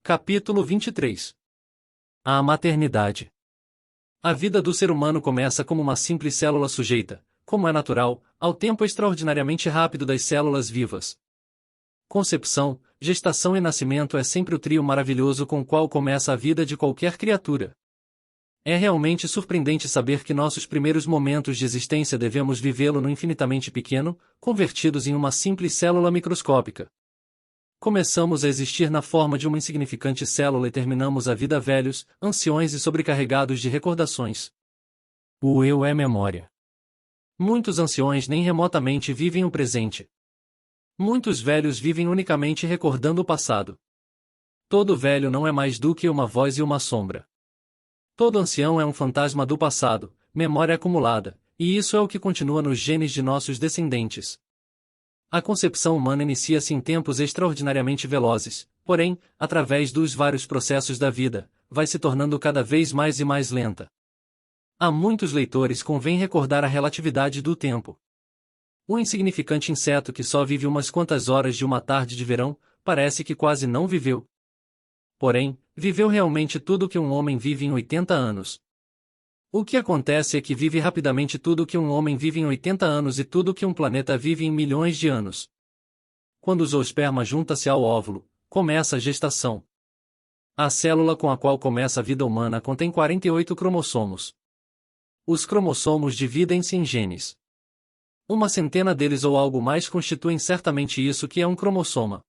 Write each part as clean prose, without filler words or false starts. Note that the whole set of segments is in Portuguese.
Capítulo 23. A maternidade. A vida do ser humano começa como uma simples célula sujeita, como é natural, ao tempo extraordinariamente rápido das células vivas. Concepção, gestação e nascimento é sempre o trio maravilhoso com o qual começa a vida de qualquer criatura. É realmente surpreendente saber que nossos primeiros momentos de existência devemos vivê-lo no infinitamente pequeno, convertidos em uma simples célula microscópica. Começamos a existir na forma de uma insignificante célula e terminamos a vida velhos, anciões e sobrecarregados de recordações. O eu é memória. Muitos anciões nem remotamente vivem o presente. Muitos velhos vivem unicamente recordando o passado. Todo velho não é mais do que uma voz e uma sombra. Todo ancião é um fantasma do passado, memória acumulada, e isso é o que continua nos genes de nossos descendentes. A concepção humana inicia-se em tempos extraordinariamente velozes, porém, através dos vários processos da vida, vai se tornando cada vez mais e mais lenta. A muitos leitores convém recordar a relatividade do tempo. O insignificante inseto que só vive umas quantas horas de uma tarde de verão, parece que quase não viveu. Porém, viveu realmente tudo o que um homem vive em 80 anos. O que acontece é que vive rapidamente tudo o que um homem vive em 80 anos e tudo o que um planeta vive em milhões de anos. Quando o zoosperma junta-se ao óvulo, começa a gestação. A célula com a qual começa a vida humana contém 48 cromossomos. Os cromossomos dividem-se em genes. Uma centena deles ou algo mais constituem certamente isso que é um cromossoma.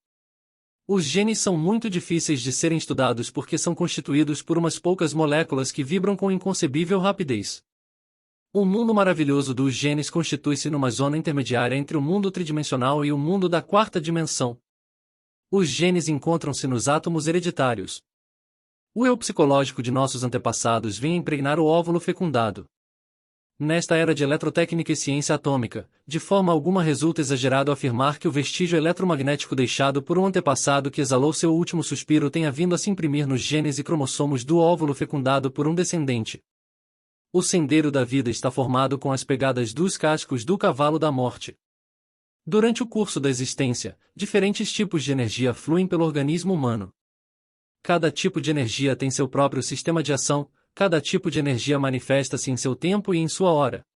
Os genes são muito difíceis de serem estudados porque são constituídos por umas poucas moléculas que vibram com inconcebível rapidez. O mundo maravilhoso dos genes constitui-se numa zona intermediária entre o mundo tridimensional e o mundo da quarta dimensão. Os genes encontram-se nos átomos hereditários. O eu psicológico de nossos antepassados vem impregnar o óvulo fecundado. Nesta era de eletrotécnica e ciência atômica, de forma alguma resulta exagerado afirmar que o vestígio eletromagnético deixado por um antepassado que exalou seu último suspiro tenha vindo a se imprimir nos genes e cromossomos do óvulo fecundado por um descendente. O sendeiro da vida está formado com as pegadas dos cascos do cavalo da morte. Durante o curso da existência, diferentes tipos de energia fluem pelo organismo humano. Cada tipo de energia tem seu próprio sistema de ação. Cada tipo de energia manifesta-se em seu tempo e em sua hora.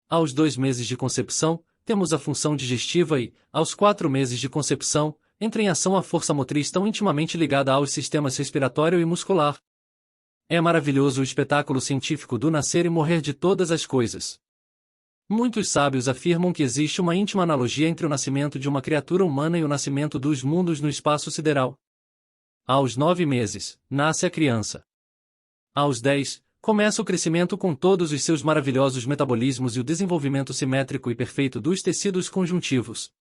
Aos 2 meses de concepção, temos a função digestiva e, aos 4 meses de concepção, entra em ação a força motriz tão intimamente ligada aos sistemas respiratório e muscular. É maravilhoso o espetáculo científico do nascer e morrer de todas as coisas. Muitos sábios afirmam que existe uma íntima analogia entre o nascimento de uma criatura humana e o nascimento dos mundos no espaço sideral. Aos 9 meses, nasce a criança. Aos 10, começa o crescimento com todos os seus maravilhosos metabolismos e o desenvolvimento simétrico e perfeito dos tecidos conjuntivos.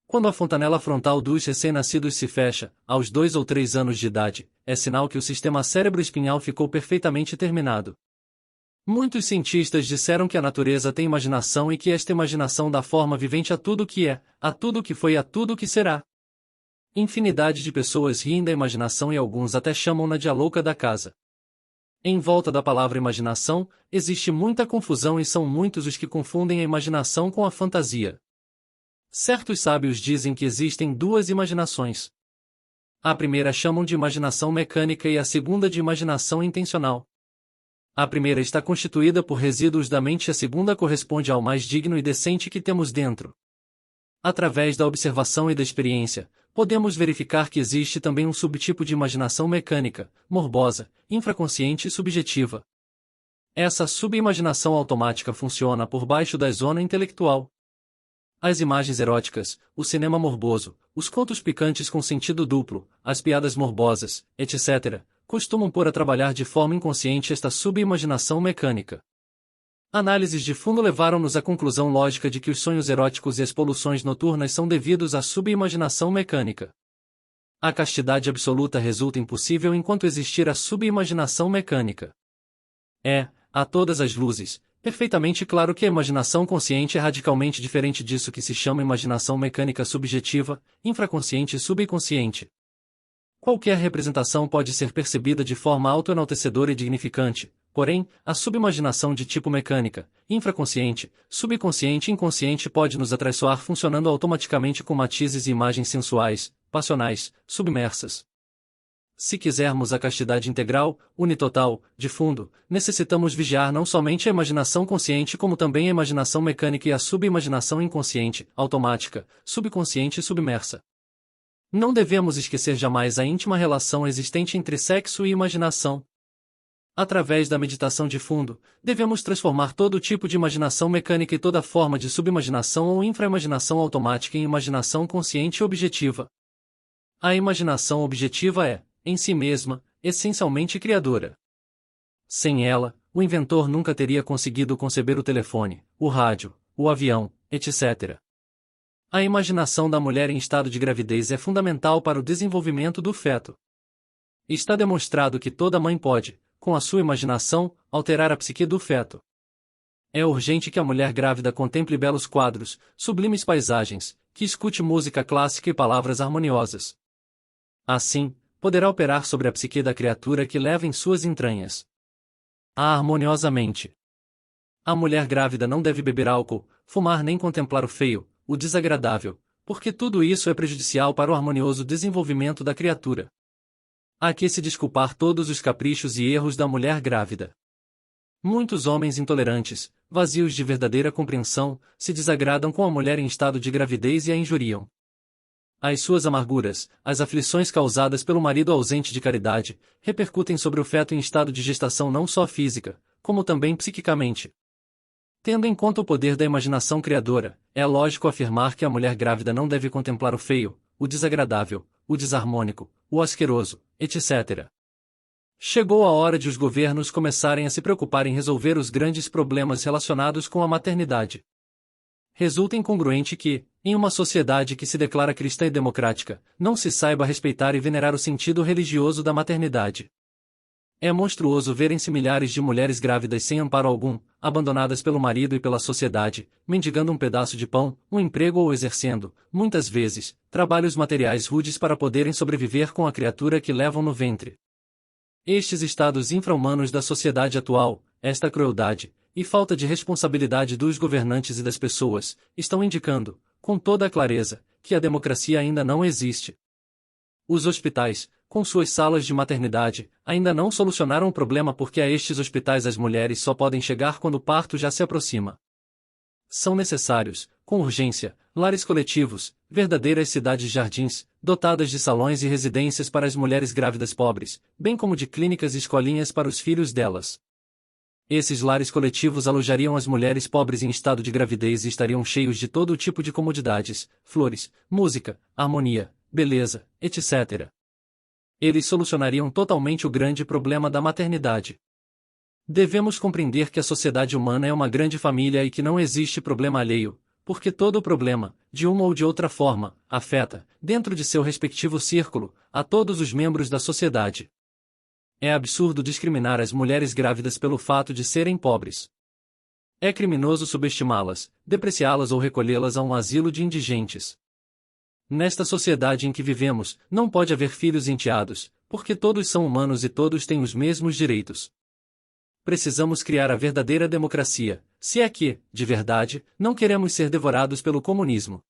Quando a fontanela frontal dos recém-nascidos se fecha, aos 2 ou 3 anos de idade, é sinal que o sistema cérebro-espinhal ficou perfeitamente terminado. Muitos cientistas disseram que a natureza tem imaginação e que esta imaginação dá forma vivente a tudo que é, a tudo que foi e a tudo que será. Infinidade de pessoas riem da imaginação e alguns até chamam-na de a louca da casa. Em volta da palavra imaginação, existe muita confusão e são muitos os que confundem a imaginação com a fantasia. Certos sábios dizem que existem 2 imaginações. A primeira chamam de imaginação mecânica e a segunda de imaginação intencional. A primeira está constituída por resíduos da mente e a segunda corresponde ao mais digno e decente que temos dentro. Através da observação e da experiência, podemos verificar que existe também um subtipo de imaginação mecânica, morbosa, infraconsciente e subjetiva. Essa subimaginação automática funciona por baixo da zona intelectual. As imagens eróticas, o cinema morboso, os contos picantes com sentido duplo, as piadas morbosas, etc., costumam pôr a trabalhar de forma inconsciente esta subimaginação mecânica. Análises de fundo levaram-nos à conclusão lógica de que os sonhos eróticos e as poluições noturnas são devidos à subimaginação mecânica. A castidade absoluta resulta impossível enquanto existir a subimaginação mecânica. É, a todas as luzes, perfeitamente claro que a imaginação consciente é radicalmente diferente disso que se chama imaginação mecânica subjetiva, infraconsciente e subconsciente. Qualquer representação pode ser percebida de forma autoenaltecedora e dignificante. Porém, a subimaginação de tipo mecânica, infraconsciente, subconsciente e inconsciente pode nos atraiçoar funcionando automaticamente com matizes e imagens sensuais, passionais, submersas. Se quisermos a castidade integral, unitotal, de fundo, necessitamos vigiar não somente a imaginação consciente como também a imaginação mecânica e a subimaginação inconsciente, automática, subconsciente e submersa. Não devemos esquecer jamais a íntima relação existente entre sexo e imaginação. Através da meditação de fundo, devemos transformar todo tipo de imaginação mecânica e toda forma de subimaginação ou infraimaginação automática em imaginação consciente e objetiva. A imaginação objetiva é, em si mesma, essencialmente criadora. Sem ela, o inventor nunca teria conseguido conceber o telefone, o rádio, o avião, etc. A imaginação da mulher em estado de gravidez é fundamental para o desenvolvimento do feto. Está demonstrado que toda mãe pode, com a sua imaginação, alterar a psique do feto. É urgente que a mulher grávida contemple belos quadros, sublimes paisagens, que escute música clássica e palavras harmoniosas. Assim, poderá operar sobre a psique da criatura que leva em suas entranhas. Harmoniosamente. A mulher grávida não deve beber álcool, fumar nem contemplar o feio, o desagradável, porque tudo isso é prejudicial para o harmonioso desenvolvimento da criatura. Há que se desculpar todos os caprichos e erros da mulher grávida. Muitos homens intolerantes, vazios de verdadeira compreensão, se desagradam com a mulher em estado de gravidez e a injuriam. As suas amarguras, as aflições causadas pelo marido ausente de caridade, repercutem sobre o feto em estado de gestação não só física, como também psiquicamente. Tendo em conta o poder da imaginação criadora, é lógico afirmar que a mulher grávida não deve contemplar o feio, o desagradável, o desarmônico, o asqueroso, etc. Chegou a hora de os governos começarem a se preocupar em resolver os grandes problemas relacionados com a maternidade. Resulta incongruente que, em uma sociedade que se declara cristã e democrática, não se saiba respeitar e venerar o sentido religioso da maternidade. É monstruoso verem-se milhares de mulheres grávidas sem amparo algum, abandonadas pelo marido e pela sociedade, mendigando um pedaço de pão, um emprego ou exercendo, muitas vezes, trabalhos materiais rudes para poderem sobreviver com a criatura que levam no ventre. Estes estados infra-humanos da sociedade atual, esta crueldade, e falta de responsabilidade dos governantes e das pessoas, estão indicando, com toda a clareza, que a democracia ainda não existe. Os hospitais, com suas salas de maternidade, ainda não solucionaram o problema porque a estes hospitais as mulheres só podem chegar quando o parto já se aproxima. São necessários, com urgência, lares coletivos, verdadeiras cidades-jardins, dotadas de salões e residências para as mulheres grávidas pobres, bem como de clínicas e escolinhas para os filhos delas. Esses lares coletivos alojariam as mulheres pobres em estado de gravidez e estariam cheios de todo tipo de comodidades, flores, música, harmonia, beleza, etc. Eles solucionariam totalmente o grande problema da maternidade. Devemos compreender que a sociedade humana é uma grande família e que não existe problema alheio, porque todo problema, de uma ou de outra forma, afeta, dentro de seu respectivo círculo, a todos os membros da sociedade. É absurdo discriminar as mulheres grávidas pelo fato de serem pobres. É criminoso subestimá-las, depreciá-las ou recolhê-las a um asilo de indigentes. Nesta sociedade em que vivemos, não pode haver filhos enteados, porque todos são humanos e todos têm os mesmos direitos. Precisamos criar a verdadeira democracia, se é que, de verdade, não queremos ser devorados pelo comunismo.